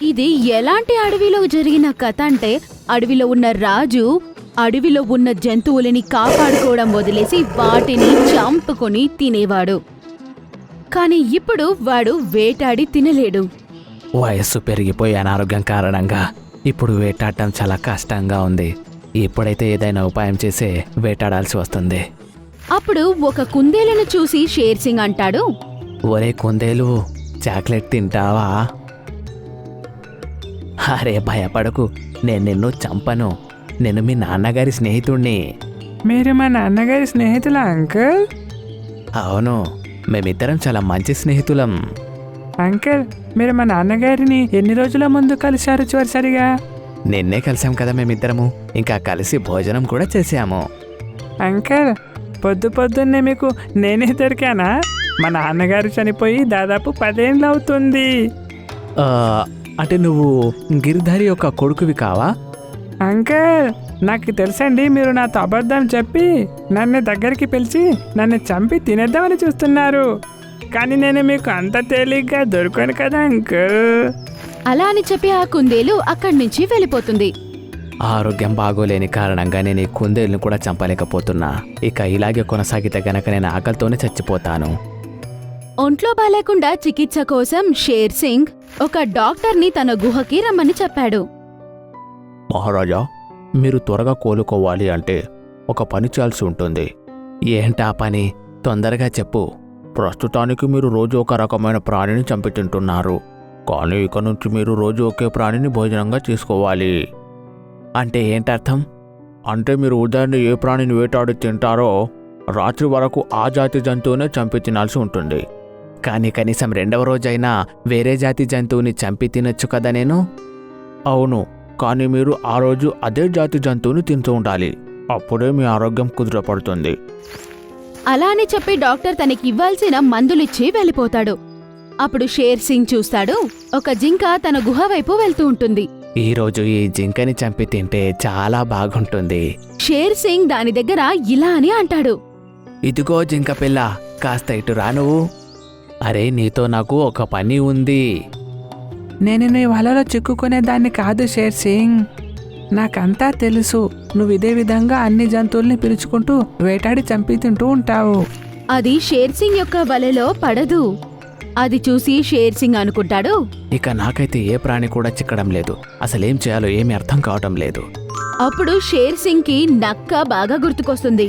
ఇది ఎలాంటి అడవిలో జరిగిన కథ అంటే అడవిలో ఉన్న రాజు అడవిలో ఉన్న జంతువులని కాపాడుకోవడం వదిలేసి వాటిని చంపుకొని తినేవాడు. కాని ఇప్పుడు వాడు వేటాడి తినలేడు. వయస్సు పెరిగిపోయి అనారోగ్యం కారణంగా ఇప్పుడు వేటాడటం చాలా కష్టంగా ఉంది. ఇప్పుడైతే ఏదైనా ఉపాయం చేసే వేటాడాల్సి వస్తుంది. అప్పుడు ఒక కుందేలును చూసి షేర్ సింగ్ అంటాడు, ఒరే కుందేలు, చాక్లెట్ తింటావా? అరే భయపడకు, నేను నిన్ను చంపను. నేను మీ నాన్నగారి స్నేహితుణ్ణి. మీరు మా నాన్నగారి స్నేహితులా అంకుల్? అవును, మేమిద్దరం చాలా మంచి స్నేహితులం. అంకుల్, మీరు మా నాన్నగారిని ఎన్ని రోజుల ముందు కలిశారు చివరిసారిగా? నిన్నే కలిసాం కదా మేమిద్దరము. ఇంకా కలిసి భోజనం కూడా చేశాము. అంకుల్, పొద్దున్నే మీకు నేనే దొరికానా? మా నాన్నగారు చనిపోయి దాదాపు 10 ఏళ్ళు అవుతుంది. అంటే నువ్వు గిరిధారి యొక్క కొడుకువి కావా? అంకుల్, నాకు తెలుసండి, మీరు నాతో అబద్ధం చెప్పి నన్ను దగ్గరికి పిలిచి నన్ను చంపి తినేద్దామని చూస్తున్నారు. కానీ నేను మీకు అంత తేలిగ్గా దొరకను కదా అంకుల్. అలా అని చెప్పి ఆ కుందేలు అక్కడి నుంచి వెళ్ళిపోతుంది. ఆరోగ్యం బాగోలేని కారణంగా నేను ఈ కుందేలును కూడా చంపలేకపోతున్నా. ఇక ఇలాగే కొనసాగితే గనక నేను ఆకలితోనే చచ్చిపోతాను. ఒంట్లో బాలేకుండా చికిత్స కోసం షేర్ సింగ్ ఒక డాక్టర్ని తన గుహకి రమ్మని చెప్పాడు. మహారాజా, మీరు త్వరగా కోలుకోవాలి అంటే ఒక పని చేయాల్సి ఉంటుంది. ఏంటా పని? తొందరగా చెప్పు. ప్రస్తుతానికి మీరు రోజు ఒక రకమైన ప్రాణిని చంపి తింటున్నారు. కానీ ఇక నుంచి మీరు రోజు ఒకే ప్రాణిని భోజనంగా తీసుకోవాలి. అంటే ఏంటర్థం? అంటే మీరు ఉదయాన్నే ఏ ప్రాణిని వేటాడి తింటారో రాత్రి వరకు ఆ జాతి జంతువునే చంపి తినాల్సి ఉంటుంది. కానీ కనీసం 2వ రోజైనా వేరే జాతి జంతువుని చంపి తినొచ్చు కదా నేను? అవును, కానీ మీరు ఆ రోజు అదే జాతి జంతువుని తింటూ ఉండాలి. అప్పుడే మీ ఆరోగ్యం కుదురపడుతుంది. అలా అని చెప్పి డాక్టర్ తనకి ఇవ్వాల్సిన మందులిచ్చి వెళ్ళిపోతాడు. అప్పుడు షేర్ సింగ్ చూస్తాడు, ఒక జింక తన గుహ వైపు వెళ్తూ ఉంటుంది. ఈరోజు ఈ జింకని చంపి తింటే చాలా బాగుంటుంది. షేర్ సింగ్ దాని దగ్గర ఇలా అని అంటాడు, ఇదిగో జింక పిల్ల, కాస్త ఇటు రా నువ్వు. అరే, నీతో నాకు ఒక పని ఉంది. నేను నీ వలలో చిక్కుకునే దాన్ని కాదు షేర్ సింగ్. నాకంతా తెలుసు. నువ్వు ఇదే విధంగా అన్ని జంతువుల్ని పిలుచుకుంటూ వేటాడి చంపి తింటూ ఉంటావు. అది షేర్ సింగ్ యొక్క వలలో పడదు. అది చూసి షేర్ సింగ్ అనుకుంటాడు, ఇక నాకైతే ఏ ప్రాణి కూడా చిక్కడం లేదు. అసలేం చేయాలో ఏమీ అర్థం కావటం లేదు. అప్పుడు షేర్ సింగ్ కి నక్క బాగా గుర్తుకొస్తుంది.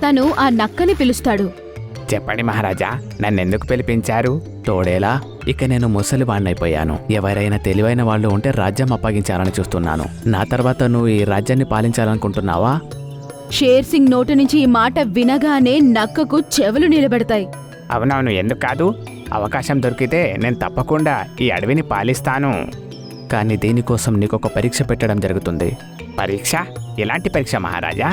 తను ఆ నక్కని పిలుస్తాడు. చెప్పండి మహారాజా, నన్నెందుకు పిలిపించారు? తోడేలా, ఇక నేను ముసలివాణ్ణైపోయాను. ఎవరైనా తెలివైన వాళ్ళు ఉంటే రాజ్యం అప్పగించాలని చూస్తున్నాను. నా తర్వాత నువ్వు ఈ రాజ్యాన్ని పాలించాలనుకుంటున్నావా? షేర్ సింగ్ నోటి నుంచి ఈ మాట వినగానే నక్కకు చెవులు నిలబెడతాయి. అవునవును, ఎందుకు కాదు? అవకాశం దొరికితే నేను తప్పకుండా ఈ అడవిని పాలిస్తాను. కానీ దీనికోసం నీకొక పరీక్ష పెట్టడం జరుగుతుంది. పరీక్ష? ఎలాంటి పరీక్ష మహారాజా?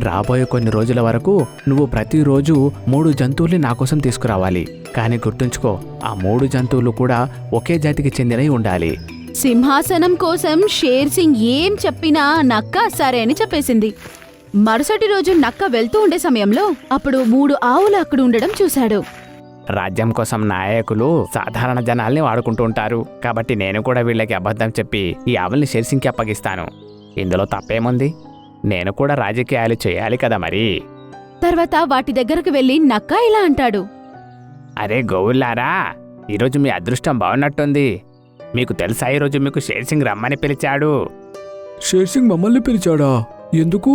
రాబోయే కొన్ని రోజుల వరకు నువ్వు ప్రతిరోజు 3 జంతువుల్ని నా కోసం తీసుకురావాలి. కానీ గుర్తుంచుకో, ఆ 3 జంతువులు కూడా ఒకే జాతికి చెందినవి ఉండాలి. సింహాసనం కోసం షేర్ సింగ్ ఏం చెప్పినా నక్క సరే అని చెప్పేసింది. మరుసటి రోజు నక్క వెళ్తూ ఉండే సమయంలో అప్పుడు 3 ఆవులు అక్కడ ఉండడం చూశాడు. రాజ్యం కోసం నాయకులు సాధారణ జనాల్ని వాడుకుంటూ ఉంటారు. కాబట్టి నేను కూడా వీళ్ళకి అబద్ధం చెప్పి ఈ ఆవుల్ని షేర్ సింగ్కి అప్పగిస్తాను. ఇందులో తప్పేముంది? నేను కూడా రాజకీయాలు చేయాలి కదా మరి. తర్వాత వాటి దగ్గరకు వెళ్లి నక్క ఇలా అంటాడు, అరే గోవుల్లారా, ఈరోజు మీ అదృష్టం బాగున్నట్టుంది. మీకు తెలుసా, ఈరోజు మీకు షేర్ సింగ్ రమ్మని పిలిచాడు. షేర్ సింగ్ మమ్మల్ని పిలిచాడా? ఎందుకు?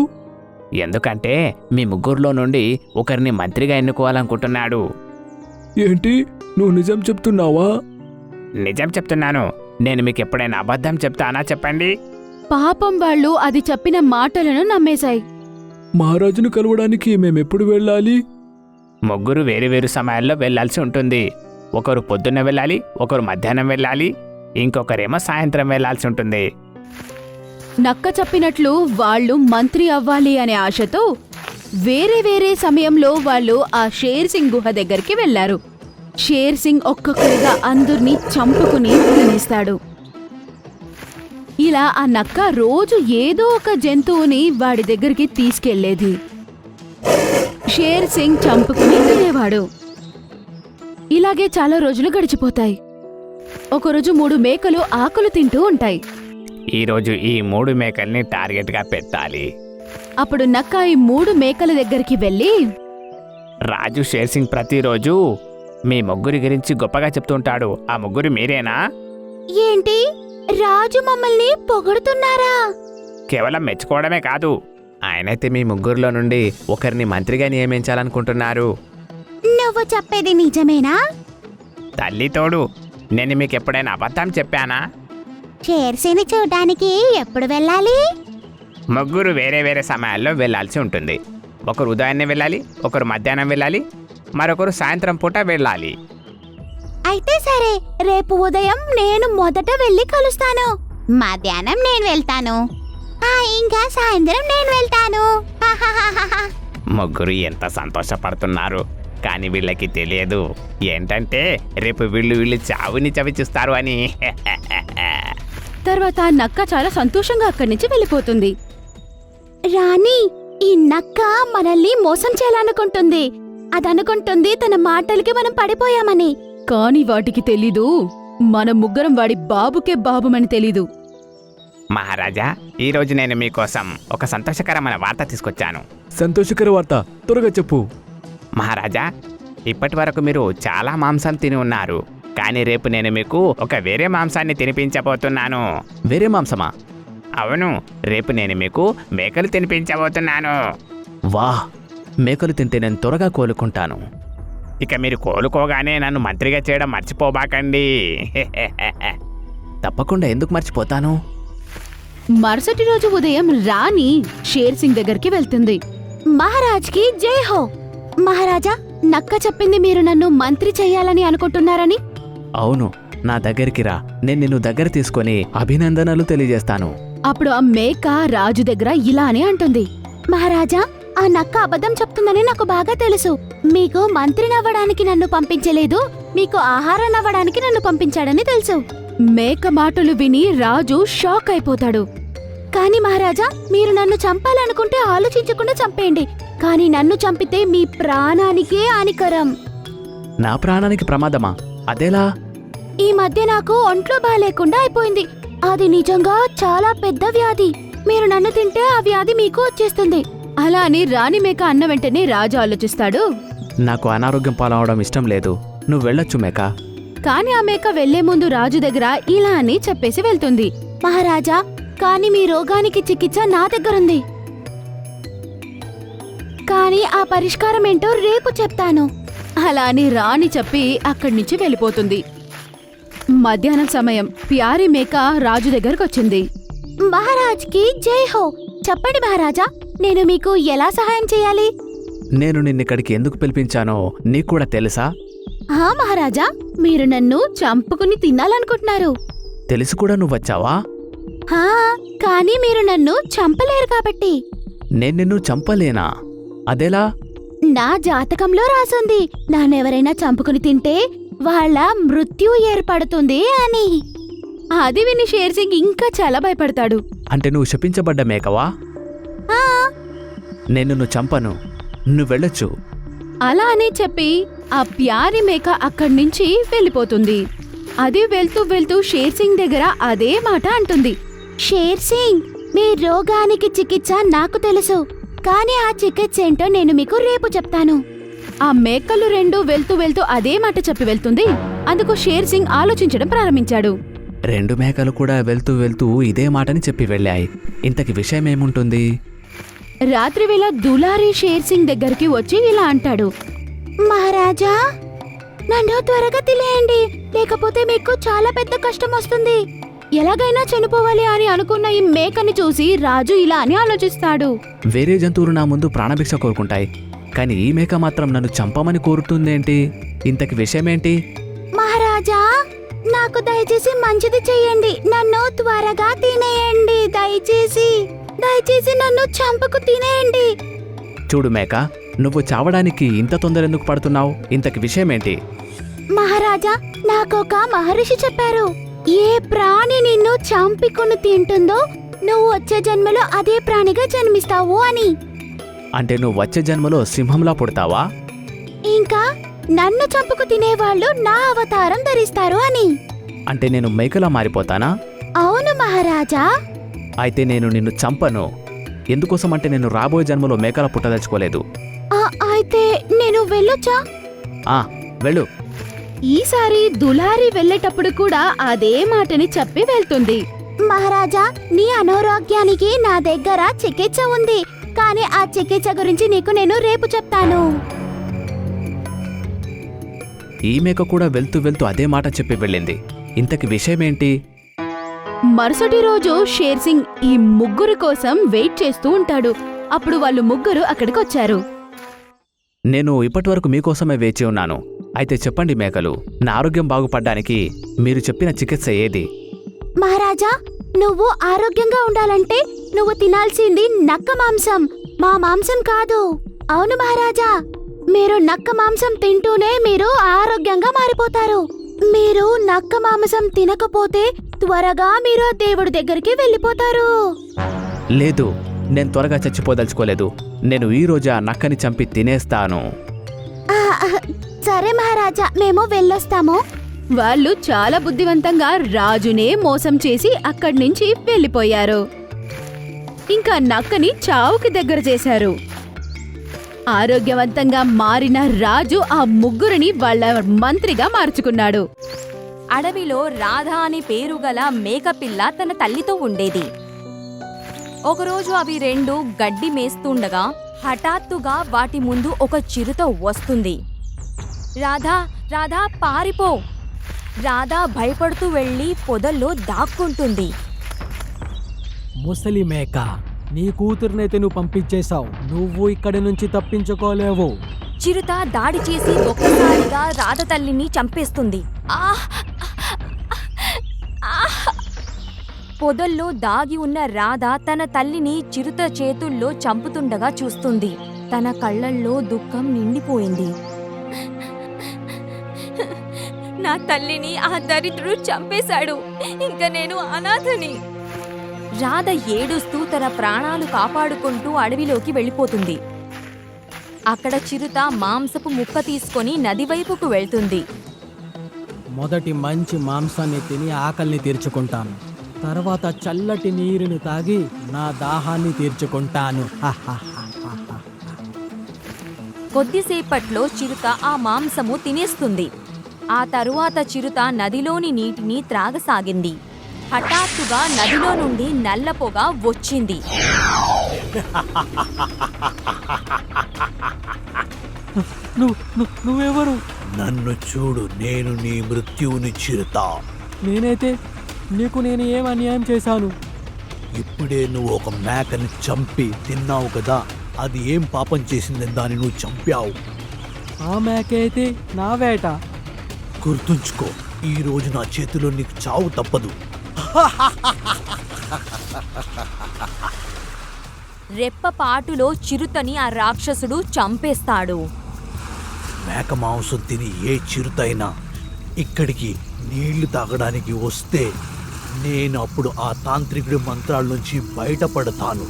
ఎందుకంటే మీ ముగ్గురులో నుండి ఒకరిని మంత్రిగా ఎన్నుకోవాలనుకుంటున్నాడు. ఏంటి, నువ్వు నిజం చెప్తున్నావా? నిజం చెప్తున్నాను. నేను మీకు ఎప్పుడైనా అబద్ధం చెప్తానా చెప్పండి? పాపం వాళ్ళు అది చెప్పిన మాటలను నమ్మేశాయి. మహారాజును కలవడానికి మేమెప్పుడు వెళ్ళాలి? ముగ్గురు వేరు సమయాల్లో వెళ్లాల్సి ఉంటుంది. ఒకరు పొద్దున్న వెళ్ళాలి, ఒకరు మధ్యాహ్నం వెళ్ళాలి, ఇంకొకరేమో సాయంత్రం వెళ్లాల్సి ఉంటుంది. నక్క చెప్పినట్లు వాళ్ళు మంత్రి అవ్వాలి అనే ఆశతో వేరే సమయంలో వాళ్ళు ఆ షేర్ సింగ్ గుహ దగ్గరికి వెళ్లారు. షేర్ సింగ్ ఒక్కొక్కరిగా అందర్నీ చంపుకుని తినేస్తాడు. ఇలా ఆ నక్క రోజు ఏదో ఒక జంతువుని వాడి దగ్గరికి తీసుకెళ్లేది. షేర్ సింగ్ చంపుకుని తినేవాడు. ఇలాగే చాలా రోజులు గడిచిపోతాయి. ఒకరోజు 3 మేకలు ఆకులు తింటూ ఉంటాయి. ఈరోజు ఈ 3 మేకల్ని టార్గెట్గా పెట్టాలి. అప్పుడు నక్క ఈ 3 మేకల దగ్గరికి వెళ్ళి, రాజు షేర్ సింగ్ ప్రతిరోజు మీ ముగ్గురి గురించి గొప్పగా చెప్తుంటాడు. ఆ ముగ్గురు మీరేనా? ఏంటి, రాజు మమ్మల్ని పొగడుతున్నారా? కేవలం మెచ్చుకోవడమే కాదు, ఆయనైతే మీ ముగ్గురులో నుండి ఒకరిని మంత్రిగా నియమించాలనుకుంటున్నారు. నువ్వు చెప్పేది నిజమేనా? తల్లి తోడు, నేను మీకు ఎప్పుడైనా అబద్ధం చెప్పానా? షేర్సింగ్ని చూడడానికి ఎప్పుడు వెళ్ళాలి? ముగ్గురు వేరే వేరే సమయాల్లో వెళ్ళాల్సి ఉంటుంది. ఒకరు ఉదయాన్నే వెళ్ళాలి, ఒకరు మధ్యాహ్నం వెళ్ళాలి, మరొకరు సాయంత్రం పూట వెళ్ళాలి. అయితే సరే, రేపు ఉదయం నేను మొదట వెళ్ళి కలుస్తాను. మధ్యాహ్నం నేను వెళ్తాను. ఇంకా సాయంత్రం నేను వెళ్తాను. ముగ్గురు ఎంత సంతోషపడుతున్నారు. కానీ వీళ్ళకి తెలియదు ఏంటంటే రేపు వీళ్ళు చావుని చవి చూస్తారు అని. తర్వాత నక్క చాలా సంతోషంగా అక్కడి నుంచి వెళ్ళిపోతుంది. రాణి, ఈ నక్క మనల్ని మోసం చేయాలనుకుంటుంది. అదనుకుంటుంది తన మాటలకి మనం పడిపోయామని. కాని వాటికి తెలీదు మన ముగ్గురం వాడి బాబుకే బాబుమని తెలీదు. మహారాజా, ఈరోజు నేను మీకోసం ఒక సంతోషకరమైన వార్త తీసుకొచ్చాను. సంతోషకర వార్త, త్వరగా చెప్పు. మహారాజా, ఇప్పటి వరకు మీరు చాలా మాంసం తిని ఉన్నారు. కానీ రేపు నేను మీకు ఒక వేరే మాంసాన్ని తినిపించబోతున్నాను. వేరే మాంసమా? అవును, రేపు నేను మీకు మేకలు తినిపించబోతున్నాను. వాహ్, మేకలు తింటే నేను త్వరగా కోలుకుంటాను. ఇక మీరు కోలుకోగానే నన్ను మంత్రిగా చేయడం మర్చిపోబాకండి. తప్పకుండా, ఎందుకు మర్చిపోతాను? మరుసటి రోజు ఉదయం రాణి షేర్సింగ్ దగ్గరికి వెళ్తుంది. మహారాజ్కి జై హో. మహారాజా, నక్క చెప్పింది మీరు నన్ను మంత్రి చెయ్యాలని అనుకుంటున్నారని. అవును, నా దగ్గరికి రా, నేను నిన్ను దగ్గర తీసుకొని అభినందనలు తెలియజేస్తాను. అప్పుడు ఆ మేక రాజు దగ్గర ఇలా అని అంటుంది. మహారాజా, ఆ నక్క అబద్ధం చెప్తుందని నాకు బాగా తెలుసు. మీకు మంత్రినవ్వడానికి నన్ను పంపించలేదు, మీకు ఆహారాన్నవ్వడానికి నన్ను పంపించాడని తెలుసు. మేక మాటలు విని రాజు షాక్ అయిపోతాడు. కాని మహారాజా, మీరు నన్ను చంపాలనుకుంటే ఆలోచించకుండా చంపేయండి. కాని నన్ను చంపితే మీ ప్రాణానికే హానికరం. నా ప్రాణానికి ప్రమాదమా? అదేలా? ఈ మధ్య నాకు ఒంట్లో బాలేకుండా అయిపోయింది. అది నిజంగా చాలా పెద్ద వ్యాధి. మీరు నన్ను తింటే ఆ వ్యాధి మీకు వచ్చేస్తుంది. అలా అని రాణి మేక అన్న వెంటనే రాజు ఆలోచిస్తాడు. నాకు అనారోగ్యం పాలవడం ఇష్టం లేదు, నువ్వు వెళ్ళొచ్చు మేక. కాని ఆ మేక వెళ్లే ముందు రాజు దగ్గర ఇలా అని చెప్పేసి వెళ్తుంది. మహారాజా, కాని మీ రోగానికి చికిత్స నా దగ్గరుంది. కాని ఆ పరిష్కారం ఏంటో రేపు చెప్తాను. అలా అని రాణి చెప్పి అక్కడి నుంచి వెళ్ళిపోతుంది. మధ్యాహ్నం సమయం ప్యారీ మేక రాజు దగ్గరకు వచ్చింది. మహారాజ్కి జై హో. చెప్పండి మహారాజా, నేను మీకు ఎలా సహాయం చేయాలి? నేను నిన్నిక్కడికి ఎందుకు పిలిపించానో నీకు కూడా తెలుసా? మహారాజా, మీరు నన్ను చంపుకుని తినాలనుకుంటున్నారు. తెలిసి కూడా నువ్వు వచ్చావా? కానీ మీరు నన్ను చంపలేరు కాబట్టి. నేను నిన్ను చంపలేనా? అదేలా? నా జాతకంలో రాసుంది నన్నెవరైనా చంపుకుని తింటే వాళ్ళ మృత్యు ఏర్పడుతుంది అని. అది విని షేర్సింగ్ ఇంకా చాలా భయపడతాడు. అంటే నువ్వు శపించబడ్డ మేకవా? నేను నిన్ను చంపను, నువ్వు వెళ్ళొచ్చు. అలా అని చెప్పి ఆ ప్యారి మేక అక్కడి నుంచి వెళ్ళిపోతుంది. అది వెళ్తూ వెళ్తూ షేర్సింగ్ దగ్గర అదే మాట అంటుంది. షేర్సింగ్, మీ రోగానికి చికిత్స నాకు తెలుసు, కానీ ఆ చికిత్స ఏంటో నేను మీకు రేపు చెప్తాను. ఆ మేకలు రెండు వెళ్తూ వెళ్తూ అదే మాట చెప్పి వెళ్తుంది. అందుకు షేర్సింగ్ ఆలోచించడం ప్రారంభించాడు. 2 మేకలు కూడా వెళ్తూ వెళ్తూ ఇదే మాటని చెప్పి వెళ్ళాయి. ఇంతకి విషయం ఏముంటుంది? రాత్రివేళ దులారీ షేర్సింగ్ దగ్గరికి వచ్చి ఇలా అంటాడు. మహారాజా, నన్ను త్వరగా తినేయండి, లేకపోతే మీకు చాలా పెద్ద కష్టం వస్తుంది. ఎలాగైనా చనిపోవాలి అని అనుకున్న ఈ మేకని చూసి రాజు ఇలా అని ఆలోచిస్తాడు. వేరే జంతువులు నా ముందు ప్రాణభిక్ష కోరుకుంటాయి, కానీ ఈ మేక మాత్రం నన్ను చంపమని కోరుతుందేంటి? ఇంతకి విషయమేంటి? మహారాజా, నాకు దయచేసి మంచిది చెయ్యండి, నన్ను త్వరగా తినేయండి. దయచేసి నన్ను చంపకు తినేయండి. చూడు మేక, నువ్వు చావడానికి ఇంత తొందర ఎందుకు పడుతున్నావు? ఇంతకి విషయమేంటి? మహారాజా, నాకొక మహర్షి చెప్పారు, ఏ ప్రాణి నిన్ను చంపుకుని తింటుందో నువ్వు వచ్చే జన్మలో అదే ప్రాణిగా జన్మిస్తావు అని. అంటే నువ్వు వచ్చే జన్మలో సింహంలా పుడతావా? ఇంకా నన్ను చంపుకు తినేవాళ్ళు నా అవతారం ధరిస్తారు అని. అంటే నేను మేకలా మారిపోతానా? అవును మహారాజా. అయితే నేను నిన్ను చంపను. ఎందుకోసం అంటే నేను రాబోయే జన్మలో మేకలా పుట్టదలుచుకోలేదు. అయితే నేను వెళ్ళొచ్చా? ఆ, వెళ్ళు. ఈసారి దులారి వెళ్ళేటప్పుడు కూడా అదే మాటని చెప్పి వెళ్తుంది. మహారాజా, నీ అనారోగ్యానికి నా దగ్గర చికిత్స ఉంది, కానీ ఆ చికిత్స గురించి నీకు నేను రేపు చెప్తాను. ఈ మేక కూడా వెళ్తూ వెళ్తూ అదే మాట చెప్పి వెళ్ళింది. ఇంతకి విషయమేంటి? మరుసటి రోజు షేర్ సింగ్ ఈ ముగ్గురు కోసం వెయిట్ చేస్తూ ఉంటాడు. అప్పుడు వాళ్ళు ముగ్గురు అక్కడికొచ్చారు. నేను ఇప్పటివరకు మీకోసమే వేచి ఉన్నాను. అయితే చెప్పండి మేకలు, నా ఆరోగ్యం బాగుపడ్డానికి మీరు చెప్పిన చికిత్స ఏది? మహారాజా, నువ్వు ఆరోగ్యంగా ఉండాలంటే నువ్వు తినాల్సింది నక్క మాంసం, మా మాంసం కాదు. అవును మహారాజా, మీరు నక్క మాంసం తింటూనే మీరు ఆరోగ్యంగా మారిపోతారు. మీరు నక్క మాంసం తినకపోతే త్వరగా మీరు దేవుడి దగ్గరికి వెళ్ళిపోతారు. లేదు, నేను త్వరగా చచ్చిపోదలుచుకోలేదు. నేను ఈ రోజు ఆ నక్కని చంపి తినేస్తాను. సరే మహారాజా, మేము వెళ్ళొస్తాము. వాళ్ళు చాలా బుద్ధివంతంగా రాజునే మోసం చేసి అక్కడి నుంచి వెళ్ళిపోయారు. ఇంకా నక్కని చావుకి దగ్గర చేశారు. ఆరోగ్యవంతంగా మారిన రాజు ఆ ముగ్గురిని వాళ్ళ మంత్రిగా మార్చుకున్నాడు. అడవిలో రాధ అని పేరు గల మేకపిల్ల తన తల్లితో ఉండేది. ఒకరోజు అవి రెండు గడ్డి మేస్తుండగా హఠాత్తుగా వాటి ముందు ఒక చిరుత వస్తుంది. రాధా, రాధా, పారిపో! రాధా భయపడుతూ వెళ్ళి పొదల్లో దాక్కుంటుంది. ముసలి మేక, నీ కూతురునైతే నువ్వు పంపించేశావు. నువ్వు ఇక్కడి నుంచి తప్పించుకోలేవు. చిరుత దాడి చేసి ఒక్కసారిగా రాధ తల్లిని చంపేస్తుంది. ఆహ్! ఆహ్! పొదల్లో దాగి ఉన్న రాధ తన తల్లిని చిరుత చేతుల్లో చంపుతుండగా చూస్తుంది. తన కళ్ళల్లో దుఃఖం నిండిపోయింది. నా తల్లిని ఆ దరిద్రుడు చంపేశాడు. ఇంక నేను అనాథని. రాధ ఏడుస్తూ తన ప్రాణాలు కాపాడుకుంటూ అడవిలోకి వెళ్ళిపోతుంది. అక్కడ చిరుత మాంసపు ముక్క తీసుకొని నది వైపుకు వెళ్తుంది. మొదటి మంచి మాంసాన్ని తిని ఆకలిని తీర్చుకుంటాను. తర్వాత చల్లటి నీరుని తాగి నా దాహాన్ని తీర్చుకుంటాను. కొద్దిసేపట్లో చిరుత ఆ మాంసము తినేస్తుంది. ఆ తరువాత చిరుత నదిలోని నీటిని త్రాగసాగింది. హఠాత్తుగా నదిలో నుండి నల్ల పొగ వచ్చింది. నువ్వెవరు? నన్ను చూడు, నేను నీ మృత్యువుని చిరుత. నేనైతే నీకు నేను ఏం అన్యాయం చేశాను? ఇప్పుడే నువ్వు ఒక మేకని చంపి తిన్నావు కదా, అది ఏం పాపం చేసిందని దాన్ని నువ్వు చంపావు. ఆ మేక అయితే నా వేట. గుర్తుంచుకో, ఈ రోజు నా చేతిలో నీకు చావు తప్పదు. రెప్పపాటులో చిరుతని ఆ రాక్షసుడు చంపేస్తాడు. మేక మాంసం తిని ఏ చిరుతైనా ఇక్కడికి నీళ్లు తాగడానికి వస్తే నేను అప్పుడు ఆ తాంత్రికుడి మంత్రాల నుంచి బయటపడతాను.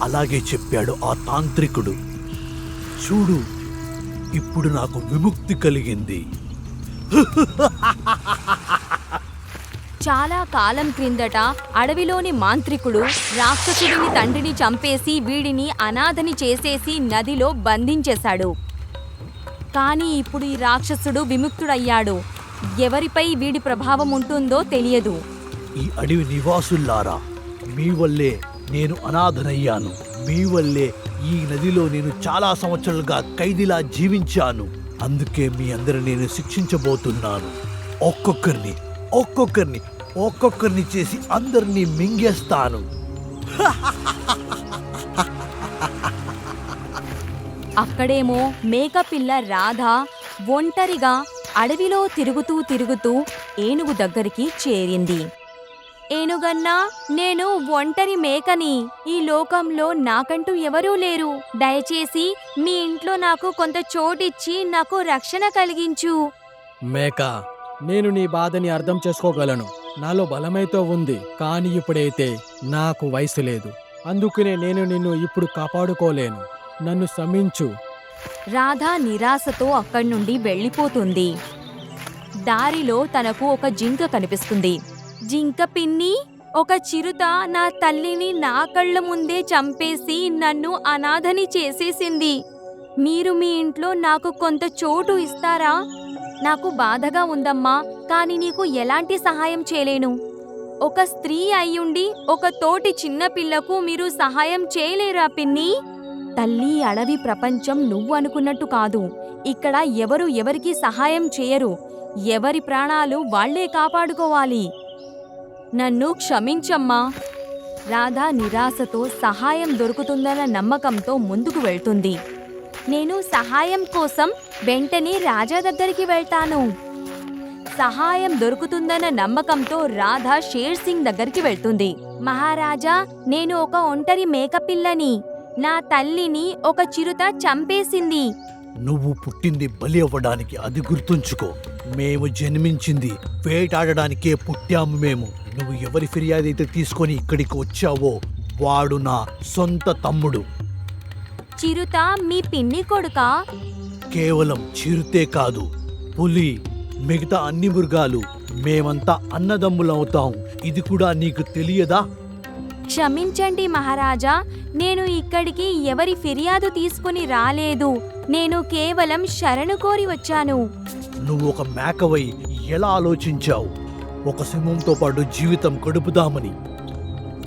అలాగే చెప్పాడు ఆ తాంత్రికుడు. చూడు, ఇప్పుడు నాకు విముక్తి కలిగింది. చాలా కాలం క్రిందట అడవిలోని మాంత్రికుడు రాక్షసుడిని తండ్రిని చంపేసి వీడిని అనాథని చేసేసి నదిలో బంధించేశాడు. కానీ ఇప్పుడు ఈ రాక్షసుడు విముక్తుడయ్యాడు. ఎవరిపై వీడి ప్రభావం ఉంటుందో తెలియదు. ఈ అడవి నివాసుల్లారా, మీ వల్లే నేను అనాథనయ్యాను. మీ వల్లే ఈ నదిలో నేను చాలా సంవత్సరాలుగా ఖైదీలా జీవించాను. అందుకే మీ అందరిని నేను శిక్షించబోతున్నాను. ఒక్కొక్కరిని ఒక్కొక్కరిని ఒక్కొక్కరిని చేసి అందరినీ మింగేస్తాను. అక్కడేమో మేకపిల్ల రాధ ఒంటరిగా అడవిలో తిరుగుతూ తిరుగుతూ ఏనుగు దగ్గరికి చేరింది. ఏనుగన్నా, నేను ఒంటరి మేకని. ఈ లోకంలో నాకంటూ ఎవరూ లేరు. దయచేసి మీ ఇంట్లో నాకు కొంత చోటిచ్చి నాకు రక్షణ కలిగించు. మేక, నేను నీ బాధని అర్థం చేసుకోగలను. నాలో బలమైతే ఉంది, కానీ ఇప్పుడైతే నాకు వయసు లేదు. అందుకనే నేను నిన్ను ఇప్పుడు కాపాడుకోలేను. నన్ను క్షమించు. రాధ నిరాశతో అక్కడి నుండి వెళ్ళిపోతుంది. దారిలో తనకు ఒక జింక కనిపిస్తుంది. జింక పిన్ని, ఒక చిరుత నా తల్లిని నా కళ్ళ ముందే చంపేసి నన్ను అనాథని చేసేసింది. మీరు మీ ఇంట్లో నాకు కొంత చోటు ఇస్తారా? నాకు బాధగా ఉందమ్మా, కానీ నీకు ఎలాంటి సహాయం చేయలేను. ఒక స్త్రీ అయ్యుండి ఒక తోటి చిన్న పిల్లకు మీరు సహాయం చేయలేరా పిన్ని? తల్లి, అడవి ప్రపంచం నువ్వు అనుకున్నట్టు కాదు. ఇక్కడ ఎవరు ఎవరికి సహాయం చేయరు. ఎవరి ప్రాణాలు వాళ్లే కాపాడుకోవాలి. నన్ను క్షమించమ్మా. రాధ నిరాశతో సహాయం దొరుకుతుందన్న నమ్మకంతో ముందుకు వెళ్తుంది. నేను సహాయం కోసం వెంటనే రాజా దగ్గరికి వెళ్తాను. సహాయం దొరుకుతుందన్న నమ్మకంతో రాధ షేర్ సింగ్ దగ్గరికి వెళ్తుంది. మహారాజా, నేను ఒక ఒంటరి మేకపిల్లని. నా తల్లిని ఒక చిరుత చంపేసింది. నువ్వు పుట్టింది బలి అవ్వడానికి, అది గుర్తుంచుకో. మేము జన్మించింది వేటాడడానికే పుట్టాము మేము. నువ్వు ఎవరి ఫిర్యాదైతే తీసుకొని ఇక్కడికి వచ్చావో వాడు నా సొంత తమ్ముడు. చిరుత మీ పిన్ని కొడుకా? కేవలం చిరుతే కాదు, పులి, మిగతా అన్ని మృగాలు మేమంతా అన్నదమ్ములవుతాం. ఇది కూడా నీకు తెలియదా? క్షమించండి మహారాజా, నేను ఇక్కడికి ఎవరి ఫిర్యాదు తీసుకుని రాలేదు. నేను కేవలం శరణు కోరి వచ్చాను. నువ్వు ఒక మేకవై ఎలా ఆలోచించావు ఒక సింహంతో పాటు జీవితం గడుపుదామని?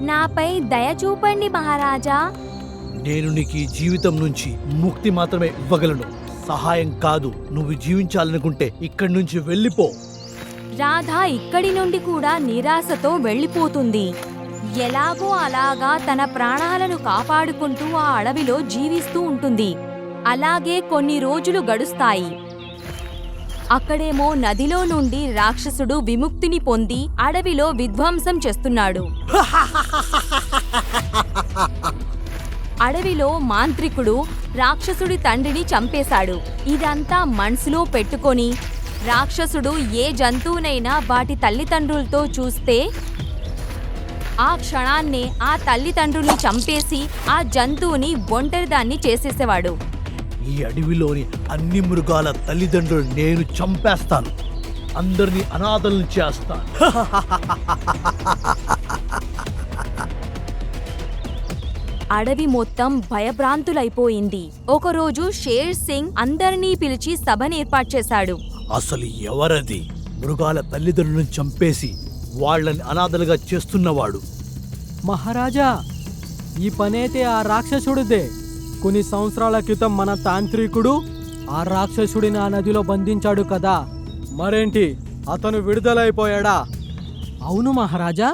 నాపై దయ చూపండి మహారాజా. నేను నీకు ఈ జీవితం నుంచి ముక్తి మాత్రమే ఇవ్వగలను, సహాయం కాదు. నువ్వు జీవించాలనుకుంటే ఇక్కడి నుంచి వెళ్ళిపో. రాధ ఇక్కడి నుండి కూడా నిరాశతో వెళ్ళిపోతుంది. ఎలాగో అలాగా తన ప్రాణాలను కాపాడుకుంటూ ఆ అడవిలో జీవిస్తూ ఉంటుంది. అలాగే కొన్ని రోజులు గడుస్తాయి. అక్కడేమో నదిలో నుండి రాక్షసుడు విముక్తిని పొంది అడవిలో విధ్వంసం చేస్తున్నాడు. అడవిలో మాంత్రికుడు రాక్షసుడి తండ్రిని చంపేశాడు. ఇదంతా మనసులో పెట్టుకొని రాక్షసుడు ఏ జంతువునైనా వాటి తల్లిదండ్రులతో చూస్తే ఆ క్షణాన్నే ఆ తల్లిదండ్రుల్ని చంపేసి ఆ జంతువుని ఒంటరిదాన్ని చేసేసేవాడు. ఈ అడవిలోని అన్ని మృగాల తల్లిదండ్రులు నేను చంపేస్తాను. అందరినీ అనాథలను చేస్తాను. అడవి మొత్తం భయభ్రాంతులైపోయింది. ఒకరోజు షేర్ సింగ్ అందరినీ పిలిచి సభను ఏర్పాటు చేశాడు. అసలు ఎవరది మృగాల తల్లిదండ్రులను చంపేసి వాళ్ళని అనాథలుగా చేస్తున్నవాడు? మహారాజా, ఈ పనైతే ఆ రాక్షసుడిదే. కొన్ని సంవత్సరాల క్రితం మన తాంత్రికుడు ఆ రాక్షసుడిని ఆ నదిలో బంధించాడు కదా, మరేంటి అతను విడుదలైపోయాడా? అవును మహారాజా,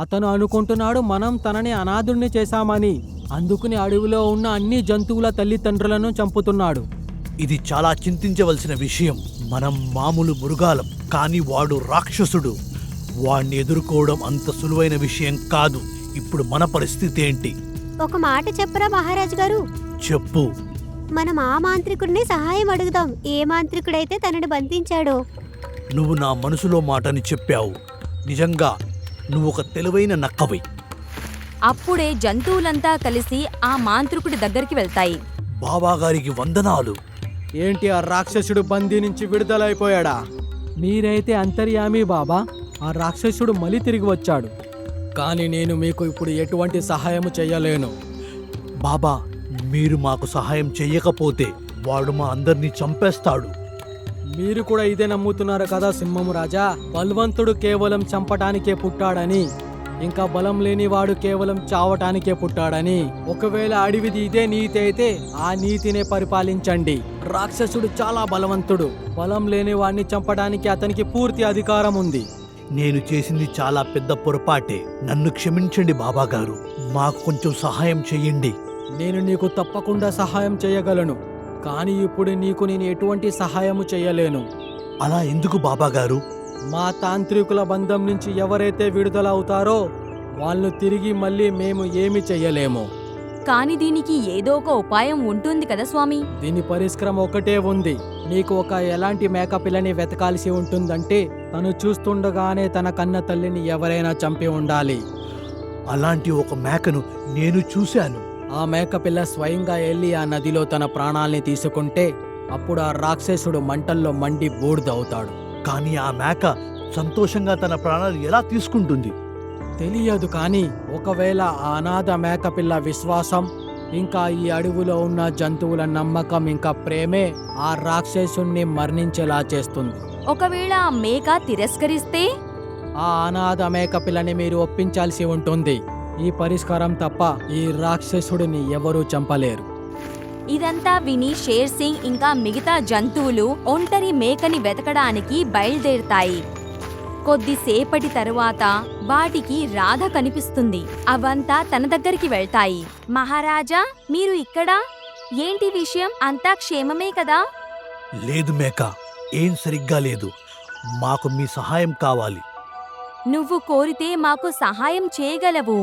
అతను అనుకుంటున్నాడు మనం తనని అనాథుణ్ణి చేశామని. అందుకుని అడవిలో ఉన్న అన్ని జంతువుల తల్లిదండ్రులను చంపుతున్నాడు. ఇది చాలా చింతించవలసిన విషయం. మనం మామూలు మృగాలం, కానీ వాడు రాక్షసుడు. వాణ్ణి ఎదుర్కోవడం అంత సులువైన విషయం కాదు. ఇప్పుడు మన పరిస్థితి ఏంటి? ఒక మాట చెప్పరా మహారాజు గారు? చెప్పు. మనం ఆ మాంత్రికుడిని సహాయం అడుగుదాం. ఏ మాంత్రికుడైతే తనని బంధించాడో. నువ్వు నా మనసులో మాటని చెప్పావు. నిజంగా నువ్వు ఒక తెలివైన నక్కవి. అప్పుడే జంతువులంతా కలిసి ఆ మాంత్రికుడి దగ్గరికి వెళ్తాయి. బాబాగారికి వందనాలు. ఏంటి, ఆ రాక్షసుడు బందీ నుంచి విడుదలైపోయాడా? మీరైతే అంతర్యామి బాబా, ఆ రాక్షసుడు మళ్ళీ తిరిగి వచ్చాడు. కానీ నేను మీకు ఇప్పుడు ఎటువంటి సహాయము చెయ్యలేను. బాబా, మీరు మాకు సహాయం చెయ్యకపోతే వాడు మా అందరినీ చంపేస్తాడు. మీరు కూడా ఇదే నమ్ముతున్నారు కదా సింహము రాజా? బలవంతుడు కేవలం చంపటానికే పుట్టాడని, ఇంకా బలం లేనివాడు కేవలం చావటానికే పుట్టాడని. ఒకవేళ అడవిది ఇదే నీతి అయితే ఆ నీతినే పరిపాలించండి. రాక్షసుడు చాలా బలవంతుడు. బలం లేని వాడిని చంపడానికి అతనికి పూర్తి అధికారం ఉంది. నేను చేసింది చాలా పెద్ద పొరపాటే. నన్ను క్షమించండి బాబాగారు. మాకు కొంచెం సహాయం చెయ్యండి. నేను నీకు తప్పకుండా సహాయం చేయగలను, కానీ ఇప్పుడు నీకు నేను ఎటువంటి సహాయము చేయలేను. అలా ఎందుకు బాబాగారు? మా తాంత్రికుల బంధం నుంచి ఎవరైతే విడుదల అవుతారో వాళ్ళు తిరిగి మళ్ళీ మేము ఏమి చెయ్యలేము. కాని దీనికి ఏదో ఒక ఉపాయం ఉంటుంది కదా స్వామి? దీని పరిష్కారం ఒకటే ఉంది. నీకు ఒక ఎలాంటి మేకపిల్లని వెతకాల్సి ఉంటుందంటే తను చూస్తుండగానే తన కన్న తల్లిని ఎవరైనా చంపి ఉండాలి. అలాంటి ఒక మేకను నేను చూశాను. ఆ మేకపిల్ల స్వయంగా వెళ్ళి ఆ నదిలో తన ప్రాణాల్ని తీసుకుంటే అప్పుడు ఆ రాక్షసుడు మంటల్లో మండి బూడిదవుతాడు. కానీ ఆ మేక సంతోషంగా తన ప్రాణాలు ఎలా తీసుకుంటుంది? తెలియదు కానీ ఒకవేళ ఆ అనాథ మేకపిల్ల విశ్వాసం ఇంకా ఈ అడవిలో ఉన్న జంతువుల నమ్మకం ఇంకా ప్రేమే ఆ రాక్షసుణ్ణి మరణించేలా చేస్తుంది. ఒకవేళ ఆ మేక తిరస్కరిస్తే? ఆ అనాథ మేకపిల్లని మీరు ఒప్పించాల్సి ఉంటుంది. ఈ పరిష్కారం తప్ప ఈ రాక్షసుడిని ఎవరూ చంపలేరు. ఇదంతా విని షేర్ సింగ్ ఇంకా మిగతా జంతువులు ఒంటరి మేకని వెతకడానికి బయలుదేరుతాయి. కొద్దిసేపటి తరువాత వాటికి రాధ కనిపిస్తుంది. అవంతా తన దగ్గరికి వెళ్తాయి. మహారాజా, మీరు ఇక్కడ? ఏంటి విషయం? అంతా క్షేమమే కదా? లేదు మేక, ఏం సరిగ్గా లేదు. మాకు మీ సహాయం కావాలి. నువ్వు కోరితే మాకు సహాయం చేయగలవు.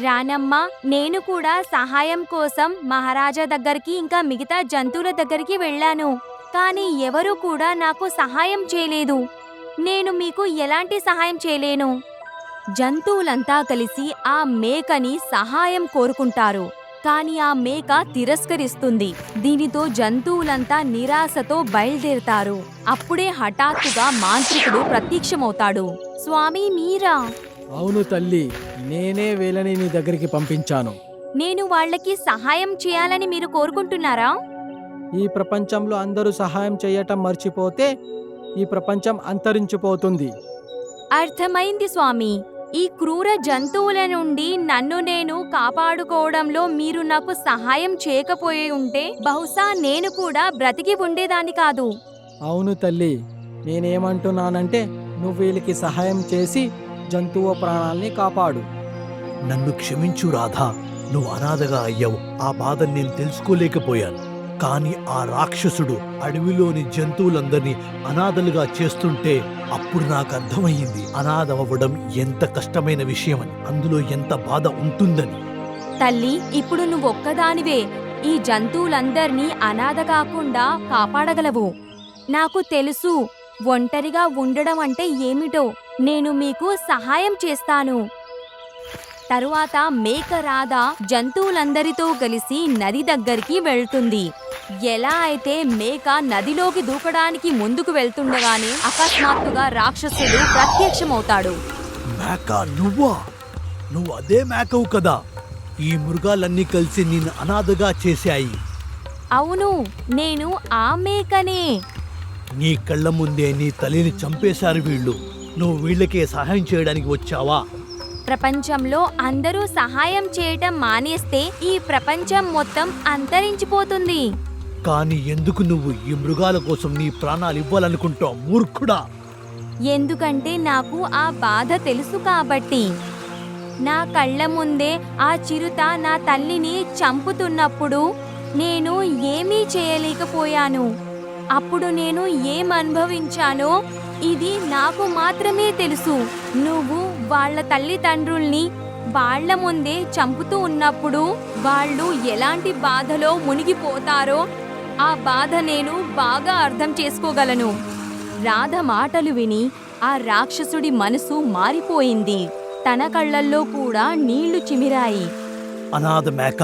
రానమ్మా, నేను కూడా సహాయం కోసం మహారాజా దగ్గరికి ఇంకా మిగతా జంతువుల దగ్గరికి వెళ్ళాను. కానీ ఎవరూ కూడా నాకు సహాయం చేయలేదు. నేను మీకు ఎలాంటి సహాయం చేయలేను. జంతువులంతా కలిసి ఆ మేకని సహాయం కోరుకుంటారు. కానీ ఆ మేక తిరస్కరిస్తుంది. దీనితో జంతువులంతా నిరాశతో బయలుదేరుతారు. అప్పుడే హఠాత్తుగా మాంత్రికుడు ప్రత్యక్షమవుతాడు. స్వామి, మీరా? అవును తల్లి, నేనే వీళ్ళని నీ దగ్గరికి పంపించాను. నేను వాళ్ళకి సహాయం చేయాలని మీరు కోరుకుంటున్నారా? ఈ ప్రపంచంలో అందరూ సహాయం చేయటం మర్చిపోతే ఈ ప్రపంచం అంతరించిపోతుంది. అర్థమైంది స్వామి. ఈ క్రూర జంతువుల నుండి నన్ను నేను కాపాడుకోవడంలో మీరు నాకు సహాయం చేయకపోయి ఉంటే బహుశా నేను కూడా బ్రతికి ఉండేదాన్ని కాదు. అవును తల్లి, నేనేమంటున్నానంటే నువ్వు వీళ్ళకి సహాయం చేసి జంతువు ప్రాణాల్ని కాపాడు. నన్ను క్షమించు రాధా, నువ్వు అనాథగా అయ్యావు. ఆ బాధను నేను తెలుసుకోలేకపోయాను. కానీ ఆ రాక్షసుడు అడవిలోని జంతువులందరినీ అనాథలుగా చేస్తుంటే అప్పుడు నాకు అర్థమయ్యింది అనాథమవ్వడం ఎంత కష్టమైన విషయమని, అందులో ఎంత బాధ ఉంటుందని. తల్లి, ఇప్పుడు నువ్వొక్కదానివే ఈ జంతువులందర్నీ అనాథ కాకుండా కాపాడగలవు. నాకు తెలుసు ఒంటరిగా ఉండడం అంటే ఏమిటో. నేను మీకు సహాయం చేస్తాను. తరువాత మేక రాధ జంతువులందరితో కలిసి నది దగ్గరికి వెళ్తుంది. ఎలా అయితే మేక నదిలోకి దూకడానికి ముందుకు వెళ్తుండగానే అకస్మాత్తుగా రాక్షసుడు ప్రత్యక్షమవుతాడు. మేక నువ్వా? నువ్వు అదే మేకవు కదా? ఈ మృగాలన్నీ కలిసి నిన్ను అనాథగా చేశాయి. అవును, నేను ఆ మేకనే. నీ కళ్ళ ముందే నీ తల్లిని చంపేశారు వీళ్ళు. నువ్వు వీళ్ళకే సహాయం చేయడానికి వచ్చావా? ప్రపంచంలో అందరూ సహాయం చేయటం మానేస్తే ఈ ప్రపంచం మొత్తం అంతరించిపోతుంది. కానీ ఎందుకు నువ్వు ఈ మృగాల కోసం నీ ప్రాణాలు ఇవ్వాలనుకుంటావు మూర్ఖుడా? ఎందుకంటే నాకు ఆ బాధ తెలుసు కాబట్టి. నా కళ్ళ ముందే ఆ చిరుత నా తల్లిని చంపుతున్నప్పుడు నేను ఏమీ చేయలేకపోయాను. అప్పుడు నేను ఏం అనుభవించానో ఇది నాకు మాత్రమే తెలుసు. నువ్వు వాళ్ళ తల్లిదండ్రుల్ని వాళ్ళ ముందే చంపుతూ ఉన్నప్పుడు వాళ్ళు ఎలాంటి బాధలో మునిగిపోతారో ఆ బాధ నేను బాగా అర్థం చేసుకోగలను. రాధ మాటలు విని ఆ రాక్షసుడి మనసు మారిపోయింది. తన కళ్ళల్లో కూడా నీళ్లు చిమిరాయి. అనాథ మేక,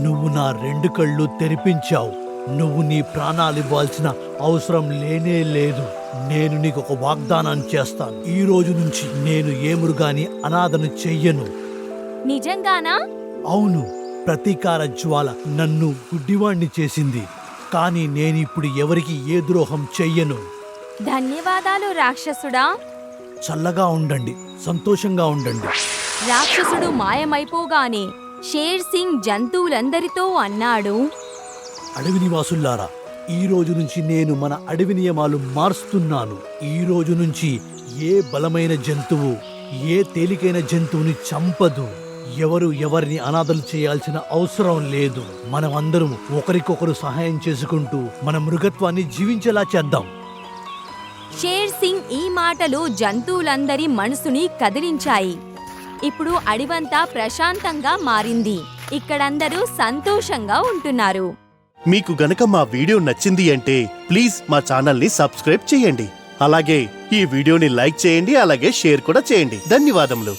నువ్వు నా 2 కళ్ళు తెరిపించావు. నువ్వు నీ ప్రాణాలు ఇవ్వాల్సిన అవసరం లేనే లేదు. నేను నీకు ఒక వాగ్దానాన్ని చేస్తాను. ఈ రోజు నుంచి నేను ఏ మృగాని అనాథను చెయ్యను. నిజంగానా? అవును, ప్రతీకార జ్వాల నన్ను గుడ్డివాణ్ణి చేసింది. కానీ నేనిప్పుడు ఎవరికి ఏ ద్రోహం చెయ్యను. ధన్యవాదాలు రాక్షసుడా. చల్లగా ఉండండి, సంతోషంగా ఉండండి. రాక్షసుడు మాయమైపోగానే షేర్ సింగ్ జంతువులందరితో అన్నాడు, అడవి నివాసుల్లారా, ఈ రోజు నుంచి నేను మన అడవి నియమాలు మారుస్తున్నాను. ఈ రోజు నుంచి ఏ బలమైన జంతువు ఏ తేలికైన జంతువుని చంపదు. ఎవరు ఎవరిని అనాథలు చేయాల్సిన అవసరం లేదు. మనమందరం ఒకరికొకరు సహాయం చేసుకుంటూ మన మృగత్వాన్ని జీవించేలా చేద్దాం. షేర్ సింగ్ ఈ మాటలు జంతువులందరి మనసుని కదిలించాయి. ఇప్పుడు అడివంతా ప్రశాంతంగా మారింది. ఇక్కడందరూ సంతోషంగా ఉంటున్నారు. మీకు గనక మా వీడియో నచ్చింది అంటే ప్లీజ్ మా ఛానల్ని సబ్స్క్రైబ్ చేయండి. అలాగే ఈ వీడియోని లైక్ చేయండి, అలాగే షేర్ కూడా చేయండి. ధన్యవాదములు.